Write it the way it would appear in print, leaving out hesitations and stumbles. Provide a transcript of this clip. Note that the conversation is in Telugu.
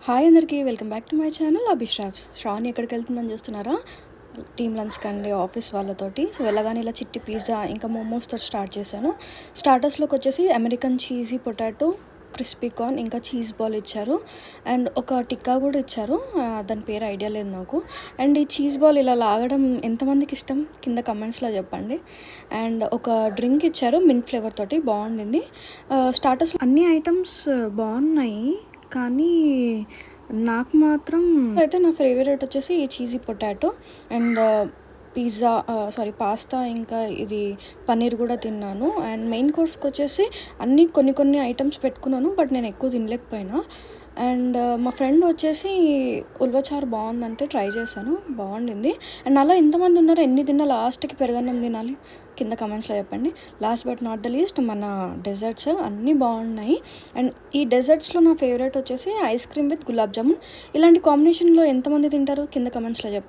హాయ్ అందరికీ welcome back to my channel Abhisravs. Shravani ఎక్కడికి వెళ్తుందని చూస్తున్నారా? టీమ్ లంచ్కి అండి, ఆఫీస్ వాళ్ళతోటి. సో వెళ్ళగానే ఇలా చిట్టి పిజ్జా ఇంకా మోమోస్తో స్టార్ట్ చేశాను. స్టార్టర్స్లోకి వచ్చేసి American cheesy potato, crispy corn ఇంకా చీజ్ బాల్ ఇచ్చారు. అండ్ ఒక టిక్కా కూడా ఇచ్చారు, దాని పేరు ఐడియా లేదు నాకు. అండ్ ఈ చీజ్ బాల్ ఇలా లాగడం ఎంతమందికి ఇష్టం కింద కమెంట్స్లో చెప్పండి. అండ్ ఒక డ్రింక్ ఇచ్చారు మింట్ ఫ్లేవర్ తోటి, బాగుండింది. స్టార్టర్స్ అన్ని ఐటమ్స్ బాగున్నాయి, కానీ నాకు మాత్రం అయితే నా ఫేవరెట్ వచ్చేసి ఈ cheesy potato and pizza, pasta, ఇంకా ఇది పన్నీర్ కూడా తిన్నాను. అండ్ మెయిన్ కోర్స్కి వచ్చేసి అన్నీ కొన్ని ఐటమ్స్ పెట్టుకున్నాను, బట్ నేను ఎక్కువ తినలేకపోయినా. అండ్ మా ఫ్రెండ్ వచ్చేసి ఉల్వచారు బాగుందంటే ట్రై చేశాను, బాగుండింది. అండ్ అలా ఎంతమంది ఉన్నారు, ఎన్ని తిన్నా లాస్ట్కి పెరుగన్నం తినాలి కింద కమెంట్స్లో చెప్పండి. Last but not the least మన డెజర్ట్స్ అన్నీ బాగున్నాయి. అండ్ ఈ డెజర్ట్స్లో నా ఫేవరెట్ వచ్చేసి ice cream with gulab jamun. ఇలాంటి కాంబినేషన్లో ఎంతమంది తింటారు కింద కమెంట్స్లో చెప్పండి.